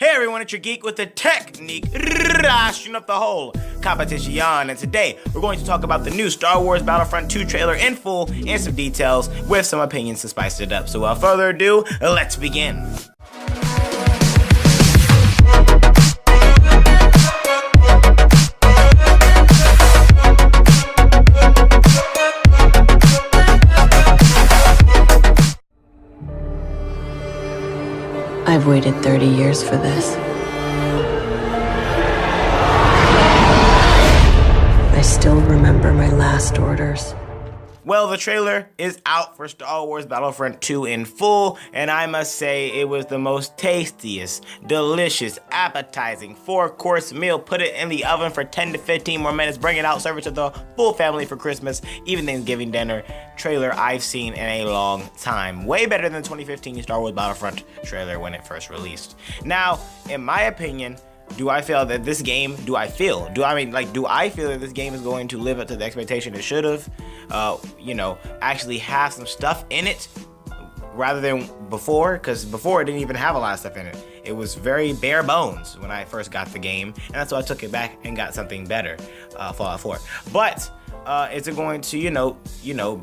Hey everyone, it's your geek with the technique, rashing up the whole competition. And today, we're going to talk about the new StarWars Battlefront 2 trailer in full and some details with some opinions to spice it up. So without further ado, let's begin. I've waited 30 years for this. I still remember my last orders. Well, the trailer is out for Star Wars Battlefront 2 in full, and I must say it was the most tastiest, delicious, appetizing 4-course meal. Put it in the oven for 10 to 15 more minutes, bring it out, serve it to the full family for Christmas, even Thanksgiving dinner trailer I've seen in a long time. Way better than the 2015 Star Wars Battlefront trailer when it first released. Now, in my opinion, do I feel that this game, do I feel that this game is going to live up to the expectation it should have? Actually have some stuff in it rather than before, because before it didn't even have a lot of stuff in it. It was very bare bones when I first got the game, and that's why I took it back and got something better, Fallout 4. But is it going to,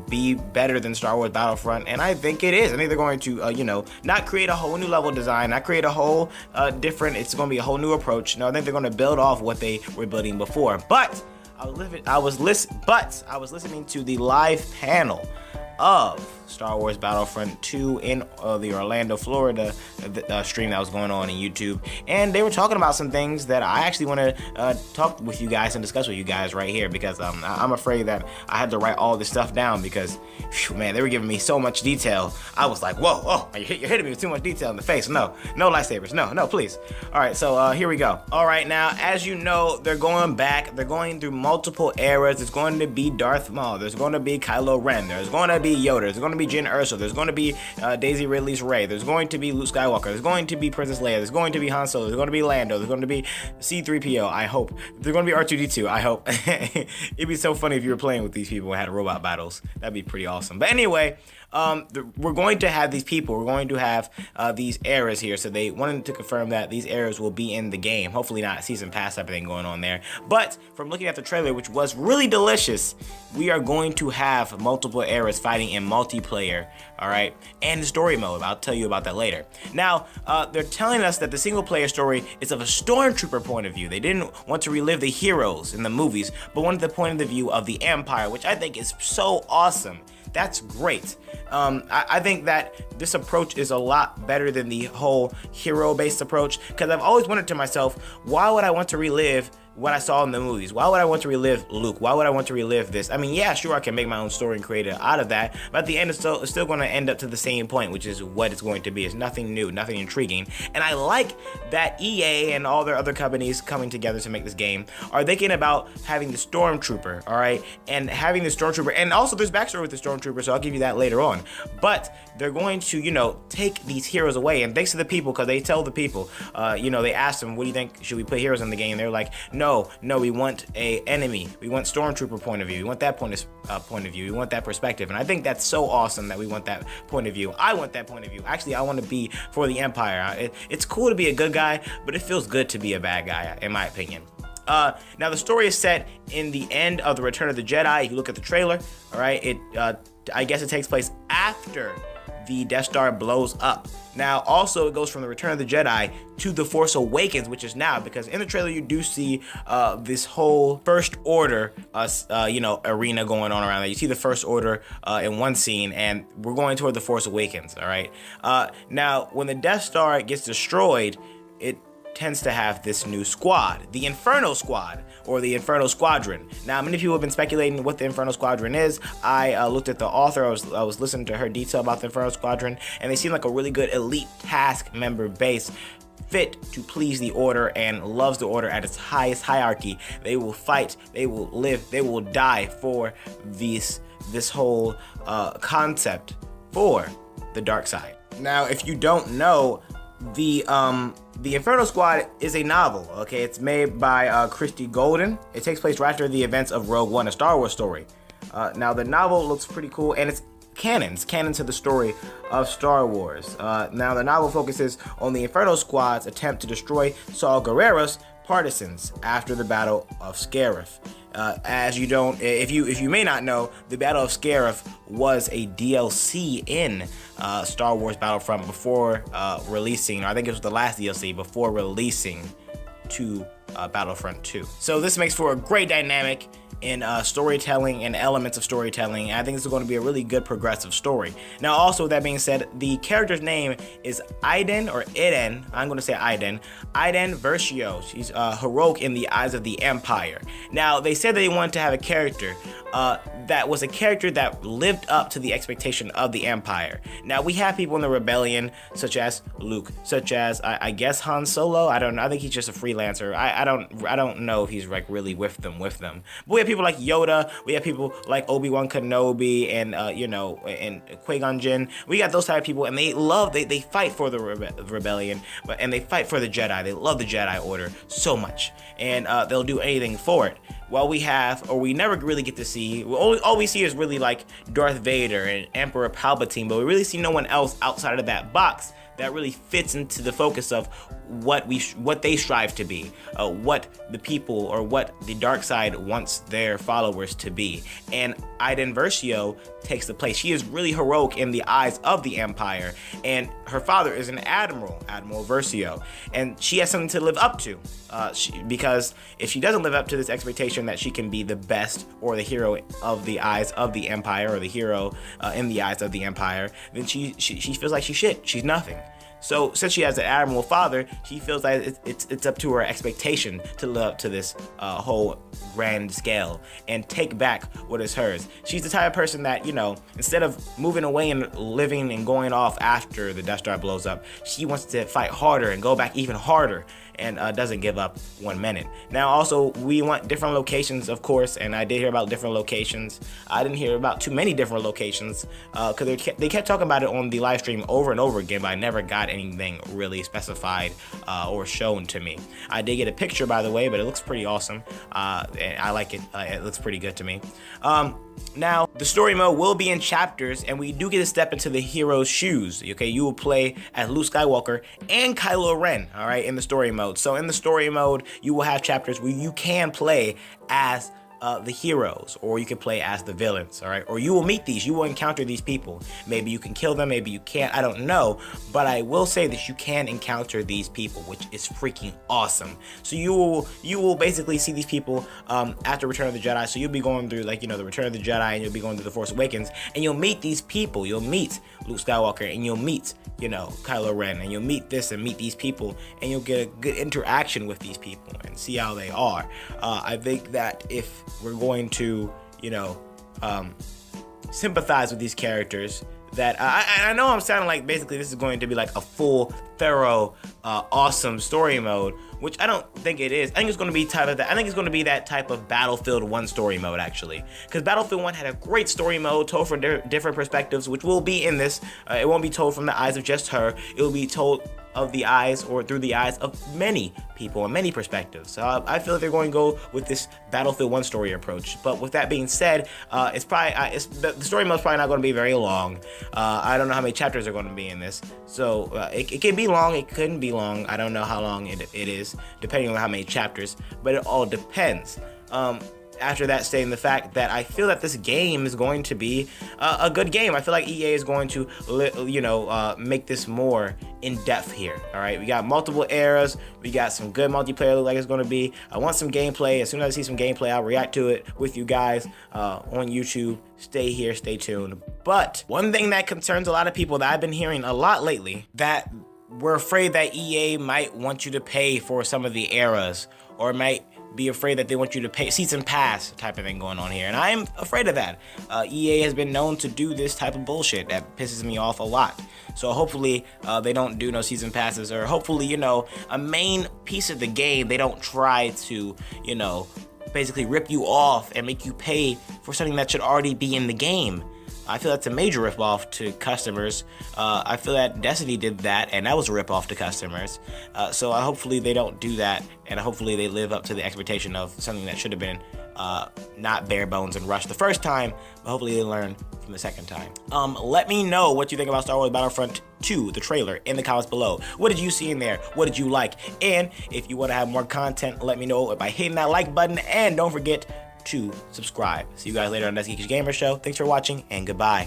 be better than Star Wars Battlefront? And I think it is. I think they're going to, not create a whole new level design, not create a whole it's going to be a whole new approach. No, I think they're going to build off what they were building before. But I was listening to the live panel of Star Wars Battlefront 2 in the Orlando, Florida stream that was going on in YouTube, and they were talking about some things that I actually want to talk with you guys and discuss with you guys right here, because I'm afraid that I had to write all this stuff down because, man, they were giving me so much detail. I was like, whoa, oh, you're hitting me with too much detail in the face. No lightsabers, no, please. All right, so here we go. All right, now, as you know, they're going through multiple eras. There's going to be Darth Maul, there's going to be Kylo Ren, there's going to be Yoda, there's going to be Jyn Erso, there's going to be Daisy Ridley's Rey, there's going to be Luke Skywalker, there's going to be Princess Leia, there's going to be Han Solo, there's going to be Lando, there's going to be C-3PO, I hope. There's going to be R2-D2, I hope. It'd be so funny if you were playing with these people and had robot battles. That'd be pretty awesome. But anyway, we're going to have these people, we're going to have these eras here, so they wanted to confirm that these eras will be in the game. Hopefully not season pass type of thing going on there, but from looking at the trailer, which was really delicious, we are going to have multiple eras fighting in multiplayer, all right, and the story mode. I'll tell you about that later. Now, they're telling us that the single player story is of a stormtrooper point of view. They didn't want to relive the heroes in the movies, but wanted the point of view of the Empire, which I think is so awesome. That's great. I think that this approach is a lot better than the whole hero-based approach, because I've always wondered to myself, why would I want to relive what I saw in the movies? Why would I want to relive Luke? Why would I want to relive this? I mean, yeah, sure, I can make my own story and create it out of that, but at the end, it's still going to end up to the same point, which is what it's going to be. It's nothing new, nothing intriguing, and I like that EA and all their other companies coming together to make this game are thinking about having the Stormtrooper, all right, and having the Stormtrooper, and also there's backstory with the Stormtrooper, so I'll give you that later on, but they're going to, take these heroes away, and thanks to the people, because they tell the people, they asked them, what do you think, should we put heroes in the game? They're like, no, we want a enemy. We want Stormtrooper point of view. We want that point of view. We want that perspective. And I think that's so awesome that we want that point of view. I want that point of view. Actually, I want to be for the Empire. It's cool to be a good guy, but it feels good to be a bad guy, in my opinion. Now, the story is set in the end of the Return of the Jedi. If you look at the trailer, all right, I guess it takes place after the Death Star blows up. Now, also, it goes from the Return of the Jedi to the Force Awakens, which is now, because in the trailer you do see this whole First Order, arena going on around there. You see the First Order in one scene, and we're going toward the Force Awakens. All right. Now, when the Death Star gets destroyed, it tends to have this new squad, the Inferno Squad, or the Inferno Squadron. Now, many people have been speculating what the Inferno Squadron is. I looked at the author, I was listening to her detail about the Inferno Squadron, and they seem like a really good elite task member base, fit to please the Order and loves the Order at its highest hierarchy. They will fight, they will live, they will die for this whole concept for the dark side. Now, if you don't know, the Inferno Squad is a novel, okay? It's made by Christie Golden. It takes place right after the events of Rogue One, a Star Wars story. Now, the novel looks pretty cool, and it's canon to the story of Star Wars. Now, the novel focuses on the Inferno Squad's attempt to destroy Saul Guerrero's partisans after the Battle of Scarif. If you may not know, the Battle of Scarif was a DLC in Star Wars Battlefront before releasing. I think it was the last DLC before releasing to Battlefront 2. So this makes for a great dynamic in storytelling and elements of storytelling. And I think this is going to be a really good progressive story. Now, also with that being said, the character's name is Iden or Iden. I'm going to say Iden. Iden Versio. She's heroic in the eyes of the Empire. Now, they said they wanted to have a character that was a character that lived up to the expectation of the Empire. Now, we have people in the rebellion, such as Luke, such as I guess Han Solo. I don't know. I think he's just a freelancer. I don't know if he's like really with them. But we have people like Yoda. We have people like Obi-Wan Kenobi and and Qui-Gon Jinn. We got those type of people, and they fight for the rebellion, and they fight for the Jedi. They love the Jedi Order so much, and they'll do anything for it. Well, we never really get to see, all we see is really like Darth Vader and Emperor Palpatine, but we really see no one else outside of that box that really fits into the focus of what they strive to be, what the people or what the dark side wants their followers to be. And Iden Versio takes the place. She is really heroic in the eyes of the Empire, and her father is an Admiral Versio, and she has something to live up to, because if she doesn't live up to this expectation that she can be the best or the hero of the eyes of the Empire, or the hero in the eyes of the Empire, then she feels like she's nothing. So since she has an admiral father, she feels like it's up to her expectation to live up to this whole grand scale and take back what is hers. She's the type of person that, instead of moving away and living and going off after the Death Star blows up, she wants to fight harder and go back even harder, and doesn't give up 1 minute. Now, also, we want different locations, of course, and I did hear about different locations. I didn't hear about too many different locations, because they kept talking about it on the live stream over and over again, but I never got anything really specified or shown to me. I did get a picture, by the way, but it looks pretty awesome, and I like it. It looks pretty good to me. Now, the story mode will be in chapters, and we do get to step into the hero's shoes. Okay, you will play as Luke Skywalker and Kylo Ren, all right, in the story mode. So in the story mode, you will have chapters where you can play as the heroes, or you can play as the villains, all right? Or you will encounter these people. Maybe you can kill them, maybe you can't, I don't know. But I will say that you can encounter these people, which is freaking awesome. So you will basically see these people after Return of the Jedi. So you'll be going through the Return of the Jedi, and you'll be going through the Force Awakens, and you'll meet these people. You'll meet Luke Skywalker, and you'll meet Kylo Ren, and you'll meet these people, and you'll get a good interaction with these people and see how they are. I think that if we're going to, sympathize with these characters, that I know I'm sounding like basically this is going to be like a full, thorough, awesome story mode, which I don't think it is. I think it's going to be that type of Battlefield 1 story mode, actually, because Battlefield 1 had a great story mode told from different perspectives, which will be in this. It won't be told from the eyes of just her. It will be told of the eyes or through the eyes of many people and many perspectives. So I feel like they're going to go with this Battlefield 1 story approach. But with that being said, the story mode is probably not going to be very long. I don't know how many chapters are going to be in this. So it can be long, it couldn't be long. I don't know how long it is, depending on how many chapters, but it all depends. After that, stating the fact that I feel that this game is going to be a good game. I feel like EA is going to, make this more in depth here. All right, we got multiple eras. We got some good multiplayer. Look like it's going to be. I want some gameplay. As soon as I see some gameplay, I'll react to it with you guys on YouTube. Stay here, stay tuned. But one thing that concerns a lot of people that I've been hearing a lot lately, that we're afraid that EA might want you to pay for some of the eras, or might be afraid that they want you to pay season pass type of thing going on here, and I am afraid of that. EA has been known to do this type of bullshit that pisses me off a lot. So hopefully they don't do no season passes, or hopefully a main piece of the game they don't try to basically rip you off and make you pay for something that should already be in the game. I feel that's a major ripoff to customers. I feel that Destiny did that, and that was a ripoff to customers. So hopefully they don't do that, and hopefully they live up to the expectation of something that should have been not bare bones and rush the first time, but hopefully they learn from the second time. Let me know what you think about Star Wars Battlefront 2, the trailer, in the comments below. What did you see in there? What did you like? And if you want to have more content, let me know by hitting that like button, and don't forget to subscribe. See you guys later on the Geeks Gamer Show. Thanks for watching, and goodbye.